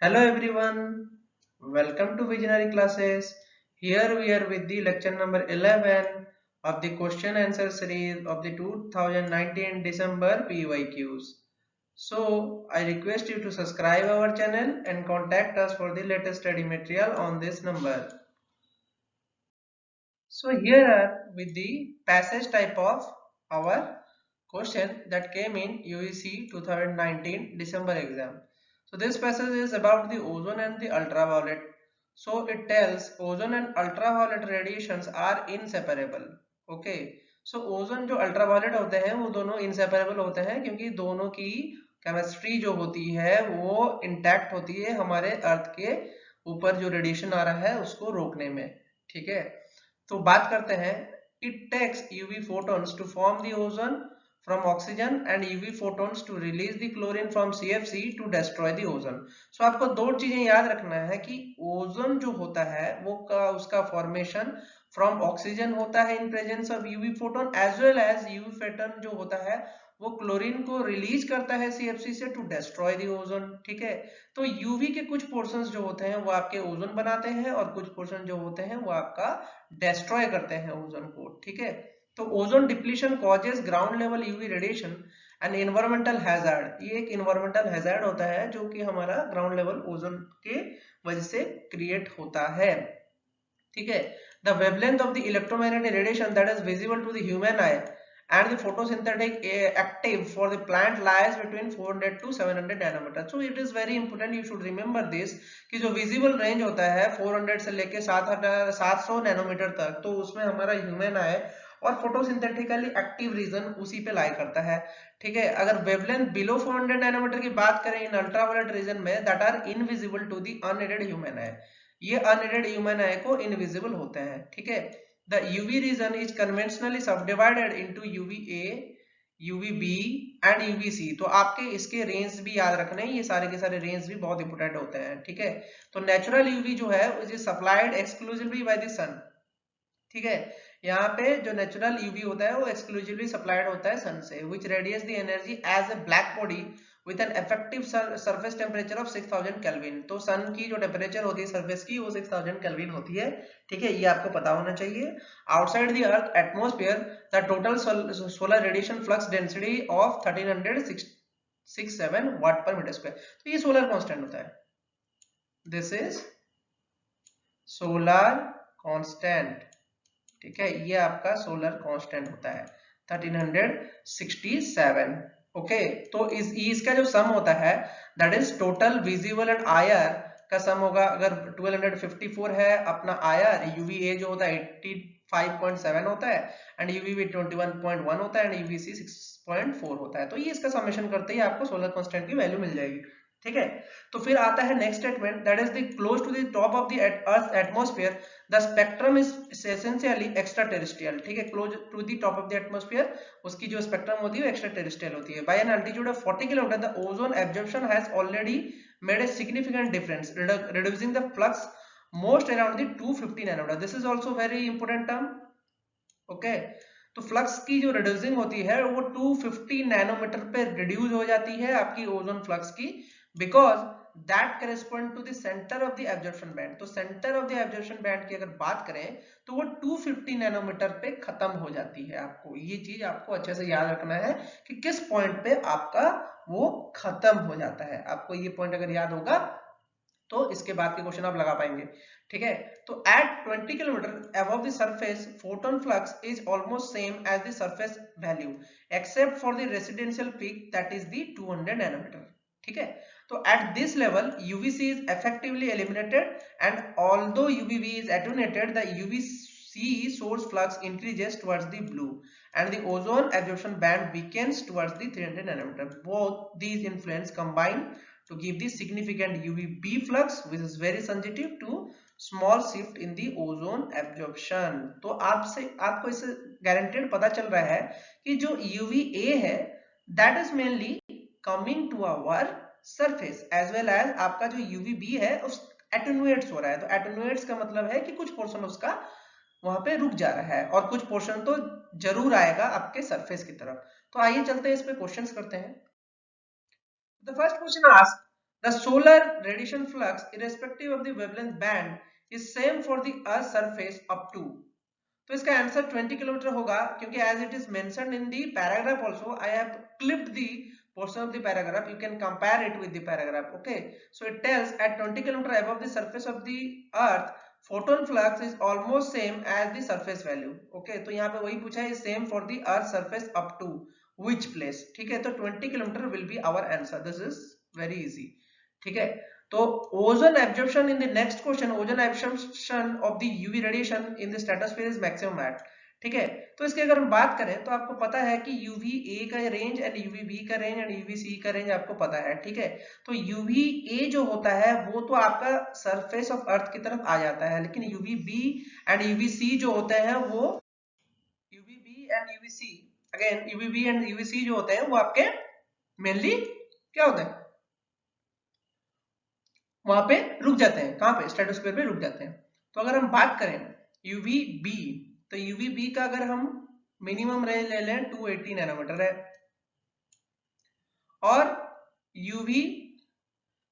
Hello everyone, welcome to Visionary Classes. Here we are with the lecture number 11 of the question answer series of the 2019 December PYQs. So I request you to subscribe our channel and contact us for the latest study material on this number. So here are with the passage type of our question that came in UEC 2019 December exam. So this passage is about the ozone and the ultraviolet. So it tells ozone and ultraviolet radiations are inseparable. Okay. So ozone जो ultraviolet होते हैं वो दोनों inseparable होते हैं क्योंकि दोनों की केमिस्ट्री जो होती है वो इंटैक्ट होती है हमारे अर्थ के ऊपर जो रेडिएशन आ रहा है उसको रोकने में. ठीक है. तो बात करते हैं it takes UV photons to form the ozone from oxygen and UV photons to release the chlorine from CFC to destroy the ozone. So आपको दो चीजें याद रखना है कि ओजोन जो होता है वो उसका फॉर्मेशन फ्रॉम ऑक्सीजन होता है in presence of UV photon as well as UV photon जो होता है वो क्लोरीन को रिलीज करता है सीएफसी से टू डिस्ट्रॉय द ओजोन. ठीक है. तो यूवी के कुछ पोर्शंस जो होते हैं वो आपके ओजोन बनाते हैं और कुछ पोर्शन जो होते हैं वो आपका डिस्ट्रॉय करते हैं ओजोन को. ठीक है. तो ozone depletion causes ground level UV radiation and environmental hazard. ये एक एनवायरमेंटल हैजार्ड होता है जो कि हमारा ग्राउंड लेवल ओजोन के वजह से क्रिएट होता है. ठीक है. The wavelength of the electromagnetic radiation that is visible to the human eye and the photosynthetic active for the plant lies between 400 to 700 nanometer. So it is very important, you should remember this कि जो visible range होता है 400 से लेके 700 nanometre तक, तो उसमें हमारा ह्यूमन आई और फोटोसिंथेटिकली एक्टिव रीजन उसी पे लाई करता है. ठीक है. अगर वेवलेंथ बिलो 400 नैनोमीटर की बात करें इन अल्ट्रावायलेट रीजन में that are invisible to the unaided human eye. ये अनएडेड ह्यूमन आई को इनविजिबल होते हैं. ठीक है. The UV region is conventionally subdivided into UVA, UVB and UVC. तो आपके इसके रेंज भी याद रखने हैं, ये सारे के सारे रेंज भी बहुत इंपोर्टेंट होते हैं. ठीक है. तो नेचुरल यूवी जो है it is supplied exclusively by the sun. ठीक है. यहाँ पे जो नेचुरल यूवी होता है वो एक्सक्लूसिवली सप्लाइड होता है सन से which radiates the energy as a black body with an effective surface temperature of 6000 Kelvin. तो सन की जो टेम्परेचर होती है सरफेस की वो 6000 केल्विन होती है. ठीक है. ये आपको पता होना चाहिए. Outside the earth atmosphere the total solar radiation flux density of 1367 वाट पर मीटर स्क्वायर. तो ये सोलर कांस्टेंट होता है. This is solar constant. ठीक है. ये आपका सोलर कांस्टेंट होता है 1367. ओके. तो इसका जो सम होता है that is total visible and IR का सम होगा. अगर 1254 है अपना आईआर, यूवीए जो होता है 85.7 होता है एंड यूवीबी 21.1 होता है एंड यूवीसी 6.4 होता है. तो ये इसका समेशन करते ही आपको सोलर कांस्टेंट की वैल्यू मिल जाएगी. ठीक है. तो फिर आता है next statement that is the close to the top of the earth atmosphere the spectrum is essentially extraterrestrial. ठीक है. Close to the top of the atmosphere उसकी जो स्पेक्ट्रम होती है वो एक्स्ट्रा टेरेस्ट्रियल होती है. By an altitude of 40 kilometer the ozone absorption has already made a significant difference reducing the flux most around the 250 nanometer. This is also very important term. Okay. तो flux की जो reducing होती है वो 250 nanometre पे reduce हो जाती है आपकी ओजोन फ्लक्स की because that correspond to the centre of the absorption band. तो centre of the absorption band की अगर बात करें तो वो 250 नैनोमीटर पे खत्म हो जाती है. आपको ये चीज आपको अच्छे से याद रखना है कि किस पॉइंट पे आपका वो खत्म हो जाता है. आपको ये पॉइंट अगर याद होगा तो इसके बाद के क्वेश्चन आप लगा पाएंगे. ठीक है. तो at 20 kilometer above the surface photon flux is almost same as the surface value except for the residential peak that is the 200 nanometer. ठीक है. तो at this level UVC is effectively eliminated and although UVB is attenuated the UVC source flux increases towards the blue and the ozone absorption band weakens towards the 300 nanometer. Both these influence combine to give the significant UVB flux which is very sensitive to small shift in the ozone absorption. तो आपको इससे guaranteed पता चल रहा है कि जो UVA है that is mainly coming to our surface as well as आपका जो UVB है उस एटेन्यूएट्स हो रहा है. तो एटेन्यूएट्स का मतलब है कि कुछ पोर्शन उसका वहां पे रुक जा रहा है और कुछ पोर्शन तो जरूर आएगा आपके सरफेस की तरफ. तो आइए चलते हैं इस पे क्वेश्चंस करते हैं. The first question ask The solar radiation flux irrespective of the wavelength band is same for the earth surface up to, तो इसका आंसर 20 किलोमीटर होगा, क्योंकि as it is mentioned in the paragraph also, I have clipped the portion of the paragraph. You can compare it with the paragraph. Okay, so it tells at 20 kilometer above the surface of the earth photon flux is almost same as the surface value. Okay, तो यहाँ पे वही पूछा है, same for the earth surface up to which place. ठीक है, तो 20 kilometre will be our answer. This is very easy. ठीक है, तो ozone absorption in the next question, ozone absorption of the UV radiation in the stratosphere is maximum at, ठीक है, तो इसकी अगर हम बात करें तो आपको पता है कि यूवी ए का रेंज एंड यूवी बी का रेंज एंड यूवी सी का रेंज आपको पता है, ठीक है, तो यूवी ए जो होता है वो तो आपका सरफेस ऑफ अर्थ की तरफ आ जाता है, लेकिन UV B and UV C जो होते हैं वो UV B and UV C, again UV B and UV C जो होते हैं वो आपके मेनली क्या होते हैं, वहां पे रुक जाते हैं, कहां पे, स्ट्रेटोस्फीयर पे रुक जाते हैं। तो अगर हम बात करें यूवी बी, तो यूवी बी का अगर हम मिनिमम रेंज ले लें 280 नैनोमीटर है, और यूवी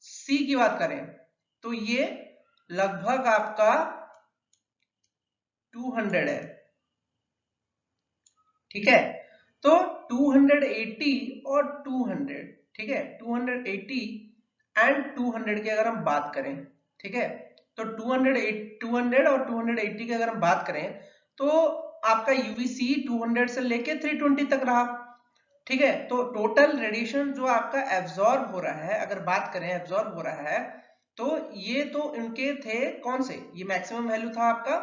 सी की बात करें तो ये लगभग आपका 200 है, ठीक है, तो 280 और 200, ठीक है, 280 एंड 200 की अगर हम बात करें, ठीक है, तो 200 और 280 की अगर हम बात करें तो आपका यूवीसी 200 से लेके 320 तक रहा, ठीक है, तो टोटल रेडिएशन जो आपका एब्जॉर्ब हो रहा है, अगर बात करें एब्जॉर्ब हो रहा है, तो ये तो इनके थे कौन से, ये मैक्सिमम वैल्यू था आपका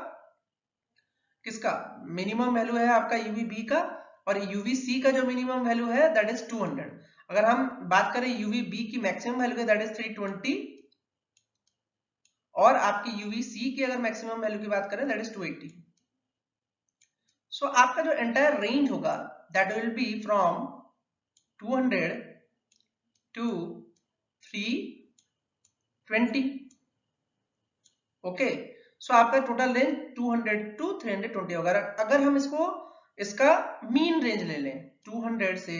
किसका, मिनिमम वैल्यू है आपका यूवीबी का, और यूवीसी का जो मिनिमम वैल्यू है दैट इज 200। अगर हम बात करें यूवीबी की मैक्सिमम वैल्यू है दैट इज 320, और आपकी यूवीसी की अगर मैक्सिमम वैल्यू की बात करें दैट इज 280। सो आपका जो एंटायर रेंज होगा that will be from 200 to 320। Okay, so आपका टोटल रेंज 200 टू 320 होगा। अगर हम इसका मीन रेंज ले लें 200 से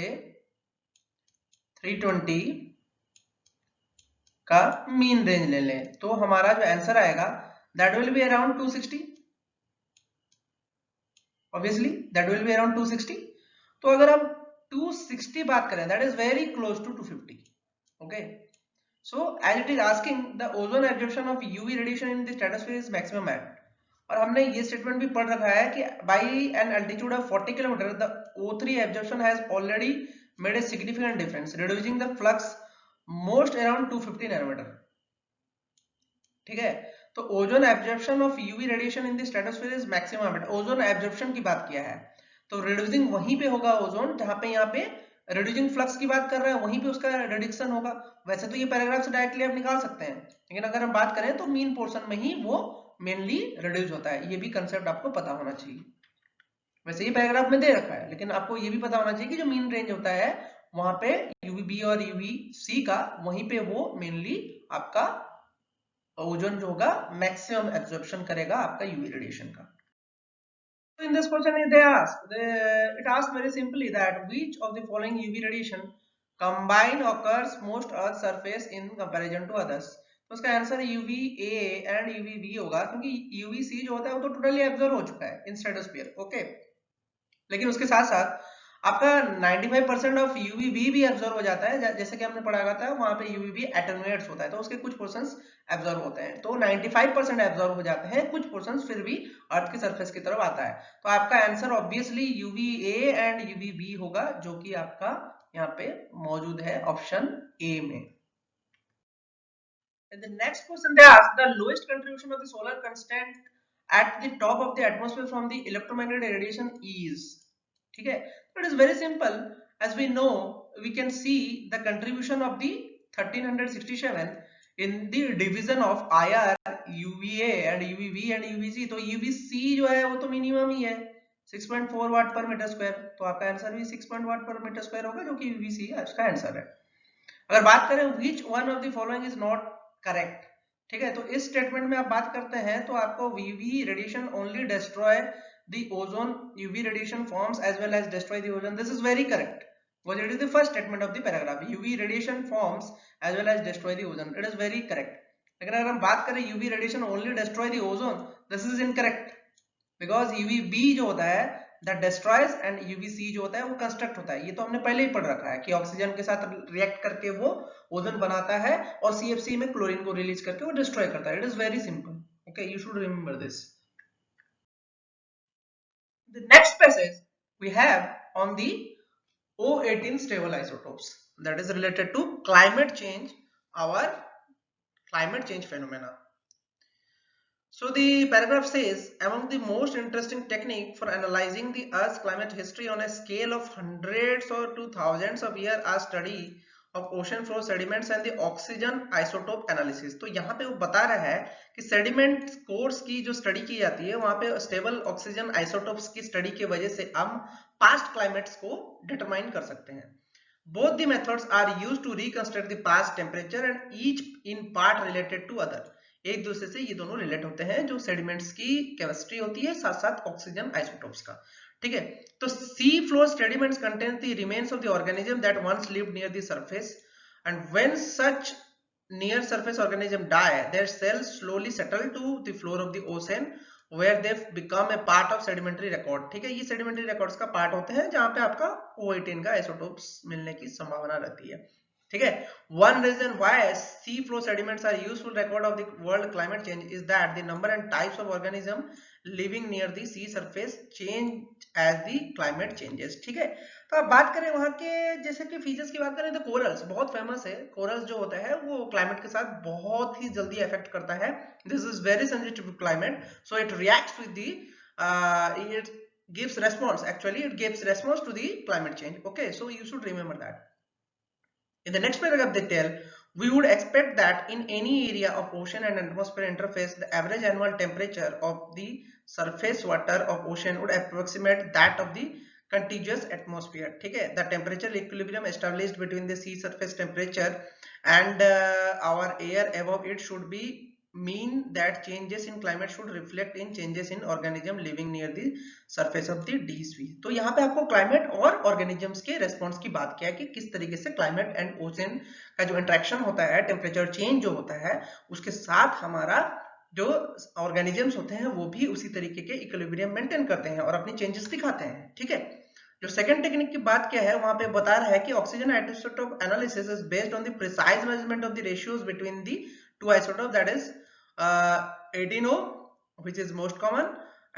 320 का मीन रेंज ले लें, तो हमारा जो आंसर आएगा that will be around 260, obviously that will be around 260। तो अगर हम 260 बात करें that is very close to 250। Okay, so as it is asking the ozone absorption of UV radiation in the stratosphere is maximum at, और हमने ये statement भी पढ़ रखा है कि by an altitude of 40 km the O3 absorption has already made a significant difference reducing the flux most around 250 nanometer, ठीक है, तो ozone absorption of UV radiation in the stratosphere is maximum at, ozone absorption की बात किया है, तो reducing वहीं पे होगा ओजोन जहां पे यहाँ पे रिड्यूसिंग फ्लक्स की बात कर रहा है, वहीं पे उसका रिडक्शन होगा। वैसे तो ये पैराग्राफ से डायरेक्टली आप निकाल सकते हैं, लेकिन अगर हम बात करें तो मीन पोर्शन में ही वो मेनली रिड्यूस होता है, ये भी कंसेप्ट आपको पता होना चाहिए। वैसे ये पैराग्राफ में दे रखा है, लेकिन आपको ये भी पता होना चाहिए कि जो मीन रेंज होता है वहां पे यूवीबी और यूवीसी का, वहीं पे वो मेनली आपका ओजोन जो होगा मैक्सिमम एब्जॉर्प्शन करेगा आपका यूवी रेडिएशन का। In this question it asks very simply that which of the following UV radiation combined occurs most Earth surface in comparison to others। तो उसका आंसर UVA एंड UVB होगा, क्योंकि UVC जो होता है वो तो टोटली एब्जॉर्ब हो चुका है इन स्ट्रेटोस्फीयर। ओके, लेकिन उसके साथ साथ आपका 95% ऑफ UVB भी एब्जॉर्ब हो जाता है, जैसे कि हमने पढ़ा था वहां पे UVB एटेन्यूएट्स होता है, तो उसके कुछ पोर्शंस एब्जॉर्ब होते हैं, तो 95% एब्जॉर्ब हो जाते हैं, कुछ पोर्शंस फिर भी अर्थ की सरफेस की तरफ आता है। तो आपका answer obviously UVA and UVB होगा, जो कि आपका यहाँ पे मौजूद है ऑप्शन ए में। In the next question they ask the lowest contribution of the solar constant at the top of the atmosphere from the electromagnetic radiation is, ठीक है, so it is very simple, as we know we can see the contribution of the 1367 in the division of IR, UVA and UVB and UVC। तो UVC जो है वो तो minimum ही है 6.4 वाट पर metre square, तो आपका आंसर भी 6 वाट पर मीटर स्क्वायर होगा, जो कि UVC इसका आंसर है। अगर बात करें which one of the following is not correct, ठीक है, तो इस स्टेटमेंट में आप बात करते हैं तो आपको UV radiation only destroy the ozone, UV radiation forms as well as destroy the ozone, this is very correct, because it is the first statement of the paragraph. UV radiation forms as well as destroy the ozone. It is very correct. लेकिन अगर हम बात करें UV radiation only destroy the ozone, this is incorrect, because UVB जो होता है that destroys and UVC जो होता है वो कंस्ट्रक्ट होता है. ये तो हमने पहले ही पढ़ रखा है कि ऑक्सीजन के साथ रिएक्ट करके वो ओजोन बनाता है और CFC में क्लोरीन को रिलीज करके वो डिस्ट्रॉय करता है. It is very simple. Okay, you should remember this. The next passage we have on the O18 stable isotopes, that is related to climate change, our climate change phenomena. So the paragraph says, among the most interesting technique for analyzing the Earth's climate history on a scale of hundreds or to thousands of years are study of ocean floor sediments and the oxygen isotope analysis. तो यहाँ पे वो बता रहा है कि sediment course की जो स्टडी की जाती है वहाँ पे स्टेबल ऑक्सीजन आइसोटोप्स की स्टडी की वजह से हम पास्ट क्लाइमेट्स को डिटरमाइन कर सकते हैं. Both the methods are used to reconstruct the past temperature and each in part related to other. एक दूसरे से ये दोनों रिलेट होते हैं जो सेडिमेंट्स की केमिस्ट्री होती है साथ साथ ऑक्सीजन आइसोटोप्स का. ठीक है, तो sea floor sediments contain the remains of the organism that once lived near the surface and when such near surface organism die, their cells slowly settle to the floor of the ocean where they become a part of sedimentary record. ठीक है, ये sedimentary records का part होते हैं जहां पे आपका O18 का isotopes मिलने की संभावना रहती है. ठीक है, one reason why sea floor sediments are useful record of the world climate change is that the number and types of organism living near the sea surface change as the climate changes. ठीक है, तो अब बात करें वहां के जैसे कि फीचर्स की बात करें तो कोरल्स बहुत फेमस है. कोरल्स जो होता है वो क्लाइमेट के साथ बहुत ही जल्दी इफेक्ट करता है. This is very sensitive to climate, so it reacts with the it gives response, actually it gives response to the climate change. Okay, so you should remember that. In the next paragraph they tell, we would expect that in any area of ocean and atmosphere interface, the average annual temperature of the surface water of ocean would approximate that of the contiguous atmosphere. ठीक है, the temperature equilibrium established between the sea surface temperature and our air above it should be mean that changes in climate should reflect in changes in organism living near the surface of the DSV. तो यहाँ पे आपको climate और organisms के response की बात किया कि किस तरीके से क्लाइमेट एंड ओशन का जो इंटरेक्शन होता है, टेम्परेचर चेंज जो होता है उसके साथ हमारा जो ऑर्गेनिजम्स होते हैं वो भी उसी तरीके के इक्विलिब्रियम मेंटेन करते हैं और अपनी चेंजेस दिखाते हैं. ठीक है, जो सेकंड टेक्निक की बात क्या है वहां पे बता रहा है कि oxygen isotope analysis is based on the precise measurement of the ratios between the two isotope, that is 18O, which is most common,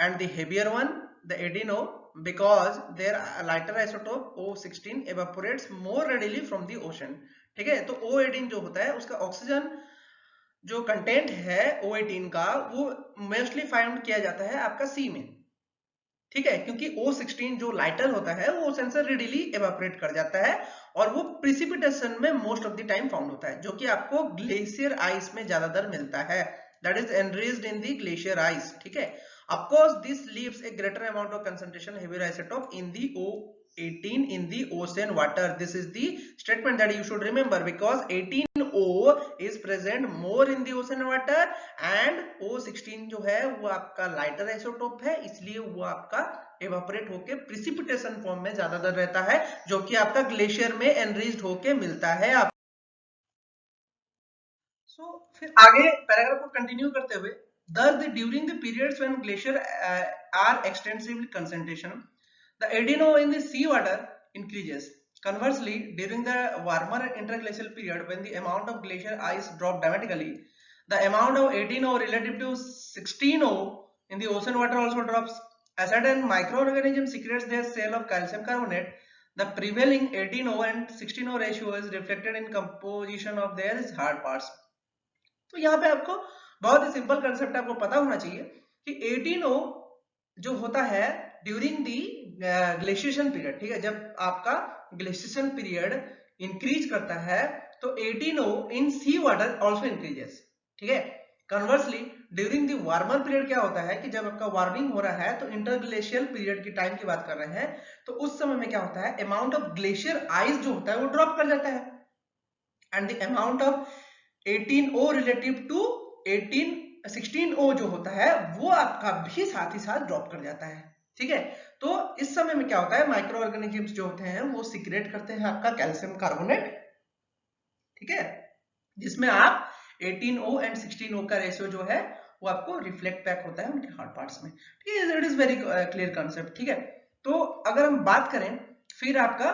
and the heavier one, the 18O, because their lighter isotope O16 evaporates more readily from the ocean. ठीक है, तो O18 जो होता है उसका oxygen जो content है O18 का वो मोस्टली फाउंड किया जाता है आपका सी में. ठीक है, क्योंकि O16 जो लाइटर होता है वो सेंसर रेडिली एवापोरेट कर जाता है और वो प्रिसिपिटेशन में most of the time found होता है, जो कि आपको ग्लेशियर आइस में ज्यादातर मिलता है, that is enriched in the glacier ice. ठीक है, of course this leaves A greater amount of concentration heavier isotope in the O18 in the ocean water. This is the statement that you should remember, because 18O is present more in the ocean water and O16 जो है वो आपका lighter isotope है, इसलिए वो आपका evaporate होके precipitation form में ज्यादातर रहता है, जो कि आपका ग्लेशियर में एनरिच्ड होके मिलता है. आप फिर आगे पैराग्राफ को कंटिन्यू करते हुए, thus during the periods when glaciers are extensively concentration, the 18O in the sea water increases. Conversely, during the warmer interglacial period, when the amount of glacier ice drops dramatically, the amount of 18O relative to 16O in the ocean water also drops. As certain microorganisms secretes their cell of calcium carbonate, the prevailing 18O and 16O ratio is reflected in composition of their hard parts. तो यहाँ पे आपको बहुत ही simple concept आपको पता होना चाहिए कि 18O जो होता है ड्यूरिंग दी ग्लेशिएशन पीरियड. ठीक है, जब आपका ग्लेशिएशन पीरियड इंक्रीज करता है तो 18O इन सी वाटर आल्सो इंक्रीजेस. ठीक है, conversely during the warmer period क्या होता है कि जब आपका वार्मिंग हो रहा है तो इंटरग्लेशियल पीरियड की टाइम की बात कर रहे हैं, तो उस समय में क्या होता है, अमाउंट ऑफ ग्लेशियर आइस जो होता है वो ड्रॉप कर जाता है and the amount of 18O relative to 16O जो होता है वो आपका भी साथ ही साथ ड्रॉप कर जाता है. ठीक है, तो इस समय में क्या होता है, माइक्रो ऑर्गेनिजम्स जो होते हैं वो सीक्रेट करते हैं आपका कैल्शियम कार्बोनेट, ठीक है, जिसमें आप 18O एंड 16O का रेशियो जो है वो आपको रिफ्लेक्ट बैक होता है उनके हार्ड पार्ट्स में, ठीक है। It is very clear concept, ठीक है। तो अगर हम बात करें फिर आपका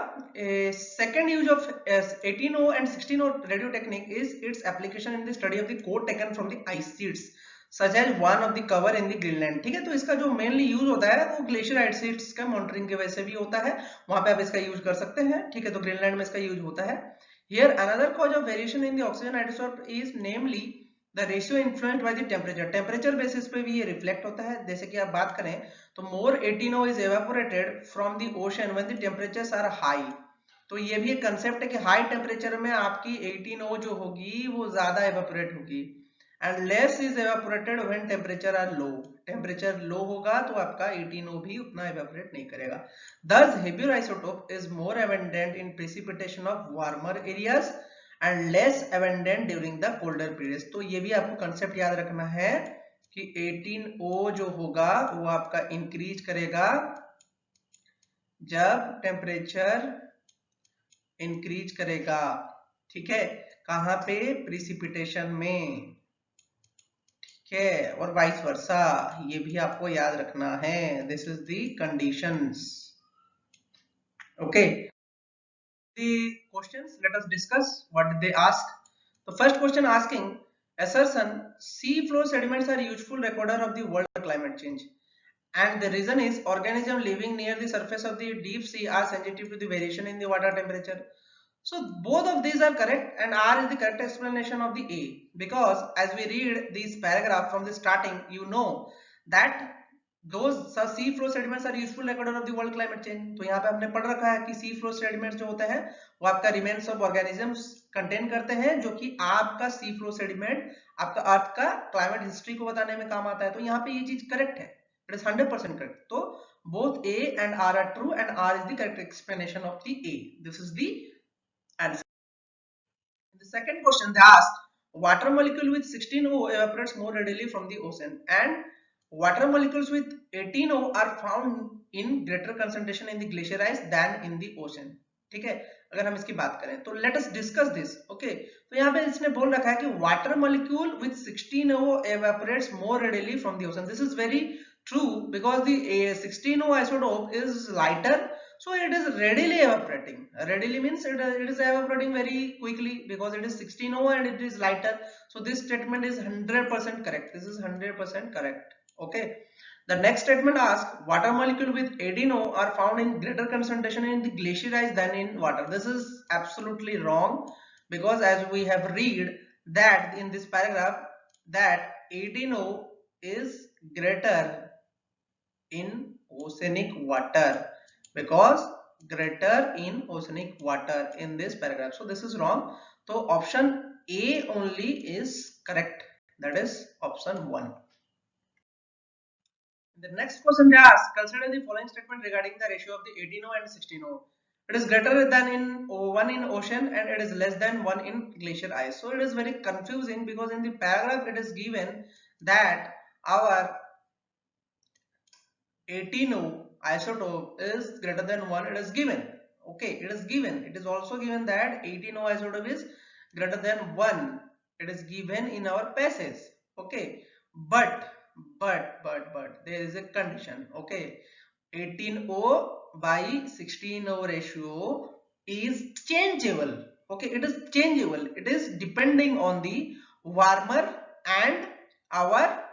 second use of 18O and 16O radio technique is its application in the study of the code taken from the ice sheets such as one of the cover in the Greenland, ठीक है। तो इसका जो mainly use होता है वो glacier ice sheets का monitoring की वजह से भी होता है, वहां पे आप इसका यूज कर सकते हैं, ठीक है। तो ग्रीनलैंड में इसका यूज होता है। Here another cause of variation in the oxygen isotope is namely the ratio influenced by the temperature. Temperature basis पे भी ये reflect होता है। जैसे कि आप बात करें तो more 18O is evaporated from the ocean when the temperatures are high. तो ये भी एक कंसेप्ट है कि हाई टेम्परेचर में आपकी 18O जो होगी वो ज्यादा evaporate होगी and less is evaporated when temperature are low. Temperature low होगा तो आपका 18O भी उतना evaporate नहीं करेगा. Thus, heavier isotope is more abundant in precipitation of warmer areas and less abundant during the colder periods. तो ये भी आपको कंसेप्ट याद रखना है कि 18O जो होगा वो आपका इंक्रीज करेगा जब टेम्परेचर इंक्रीज करेगा, ठीक है, कहां पे, प्रिसिपिटेशन में, ठीक है, और वाइस वर्सा, ये भी आपको याद रखना है। This is the conditions, okay. The questions, let us discuss what did they ask. The first question asking assertion, sea floor sediments are useful recorder of the world climate change and the reason is organisms living near the surface of the deep sea are sensitive to the variation in the water temperature. So both of these are correct and R is the correct explanation of the A, because as we read this paragraph from the starting, you know that those sea floor sediments are useful recorder of the world climate change. तो यहाँ पे हमने पढ़ रखा है कि sea floor sediments जो होते हैं वो आपका remains of organisms contain करते हैं, जो कि आपका sea floor sediment आपका अर्थ का climate history को बताने में काम आता है। तो यहाँ पे ये चीज correct है, it is 100% correct. तो both A and R are true and R is the correct explanation of the A. This is the answer. In the second question, they asked water molecule with 16O evaporates more readily from the ocean and water molecules with 18O are found in greater concentration in the glacier ice than in the ocean. ठीक है, अगर हम इसकी बात करें तो let us discuss this. Okay, तो यहाँ पे इसने बोल रखा है कि water molecule with 16O evaporates more readily from the ocean. This is very true because the 16O isotope is lighter, so it is readily evaporating. Readily means it is evaporating very quickly because it is 16O and it is lighter. So this statement is 100% correct. This is 100% correct. Okay. The next statement asks water molecule with 18O are found in greater concentration in the glacier ice than in water. This is absolutely wrong because as we have read that in this paragraph that 18O is greater in oceanic water, because greater in oceanic water in this paragraph. So this is wrong. So option A only is correct, that is option 1. The next question they ask, consider the following statement regarding the ratio of the 18O and 16O. It is greater than in 1 in ocean and it is less than 1 in glacier ice. So it is very confusing because in the paragraph it is given that our 18O isotope is greater than 1, it is given. Okay, it is given. It is also given that 18O isotope is greater than 1. It is given in our passage. Okay, but there is a condition. Okay, 18O by 16O ratio is changeable. Okay, it is changeable. It is depending on the warmer and our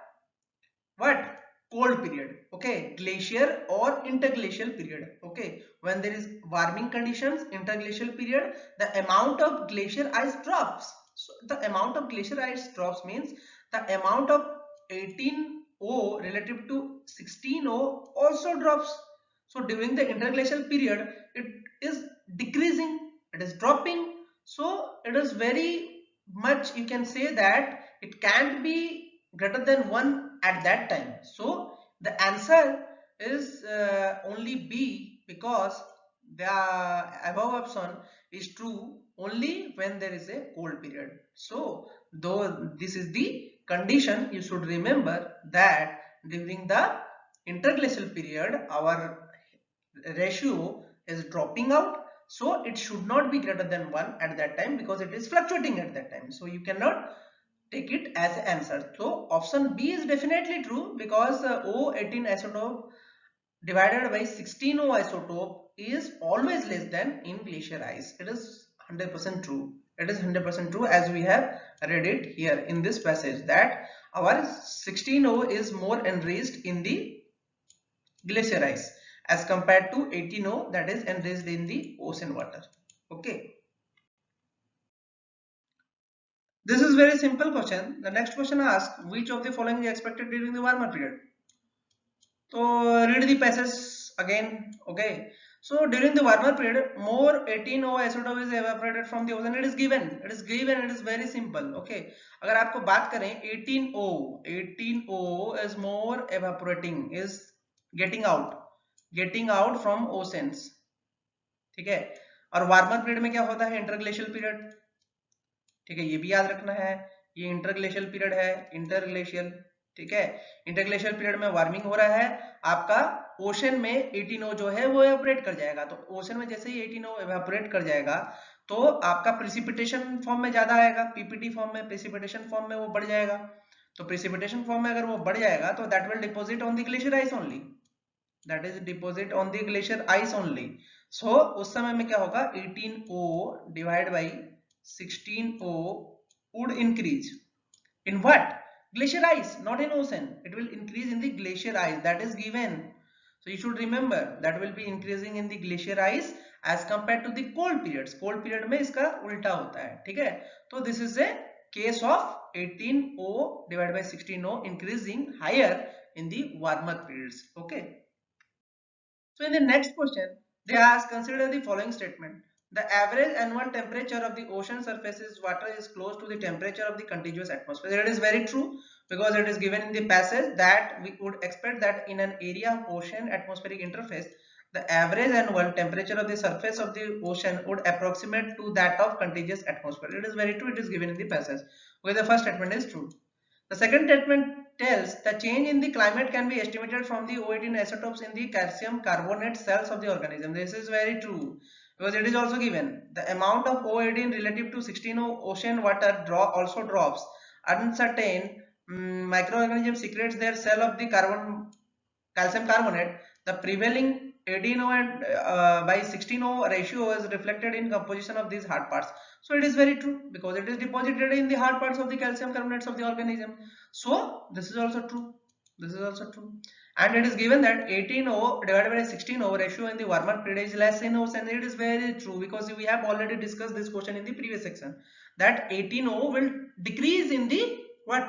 what, cold period. Okay, glacier or interglacial period. Okay, when there is warming conditions, interglacial period, the amount of glacier ice drops. So the amount of glacier ice drops means the amount of 18O relative to 16O also drops. So during the interglacial period it is decreasing, it is dropping. So it is very much, you can say that it can't be greater than 1 at that time. So the answer is only B, because the above option is true only when there is a cold period. So though this is the condition, you should remember that during the interglacial period our ratio is dropping out, so it should not be greater than 1 at that time because it is fluctuating at that time. So you cannot take it as an answer. So option B is definitely true because O18 isotope divided by 16O isotope is always less than in glacier ice. It is 100% true. It is 100% true as we have read it here in this passage that our 16O is more enriched in the glacier ice as compared to 18O that is enriched in the ocean water. Okay. This is very simple question. The next question asks which of the following is expected during the warmer period. So read the passage again. Okay. So during the warmer period, more 18O isotope is evaporated from the ocean. It is given. It is given. It is very simple. Okay. अगर आपको बात करें 18O is more evaporating, is getting out from oceans. ठीक है. और warmer period में क्या होता है? Interglacial period. ठीक है, ये भी याद रखना है. ये इंटरग्लेशियल पीरियड है. इंटरग्लेशियल. ठीक है. इंटरग्लेशियल पीरियड में वार्मिंग हो रहा है. आपका ओशन में 18O जो है वो एवापोरेट कर जाएगा. तो ओशन में जैसे ही 18O एवापोरेट कर जाएगा तो आपका प्रेसिपिटेशन फॉर्म में ज्यादा आएगा. पीपीटी फॉर्म में, प्रेसिपिटेशन फॉर्म में वो बढ़ जाएगा. तो प्रेसिपिटेशन फॉर्म में अगर वो बढ़ जाएगा तो that will deposit on the glacier ice only. That is deposit on the glacier ice only. So उस समय में क्या होगा? 18O divide by 16O would increase in what? Glacier ice, not in ocean. It will increase in the glacier ice. That is given. So you should remember that will be increasing in the glacier ice as compared to the cold periods. Cold period में इसका उल्टा होता है. ठीक है. तो this is a case of 18O divided by 16O increasing higher in the warmer periods. Okay. So in the next question, they ask consider the following statement. The average annual temperature of the ocean surface's water is close to the temperature of the contiguous atmosphere. It is very true because it is given in the passage that we would expect that in an area of ocean atmospheric interface, the average annual temperature of the surface of the ocean would approximate to that of contiguous atmosphere. It is very true. It is given in the passage. Okay, the first statement is true. The second statement tells the change in the climate can be estimated from the O18 isotopes in the calcium carbonate cells of the organism. This is very true because it is also given. The amount of O18 relative to 16O ocean water also drops. Uncertain microorganisms secretes their cell of the calcium carbonate. The prevailing 18O and by 16O ratio is reflected in composition of these hard parts. So it is very true because it is deposited in the hard parts of the calcium carbonates of the organism. So this is also true. This is also true. And it is given that 18O divided by 16O ratio in the warmer period is less in ocean. It is very true because we have already discussed this question in the previous section that 18O will decrease in the what?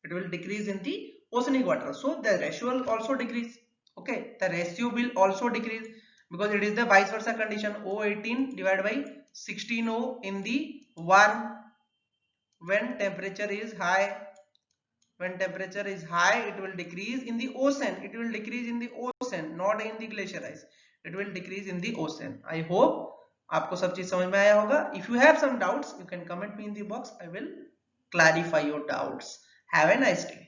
It will decrease in the oceanic water. So the ratio will also decrease. Okay, the ratio will also decrease because it is the vice versa condition. O18 divided by 16O in the warm. When temperature is high, it will decrease in the ocean. It will decrease in the ocean, not in the glacier ice. It will decrease in the ocean. I hope आपको सब चीज समझ में आया होगा. If you have some doubts, you can comment me in the box. I will clarify your doubts. Have a nice day.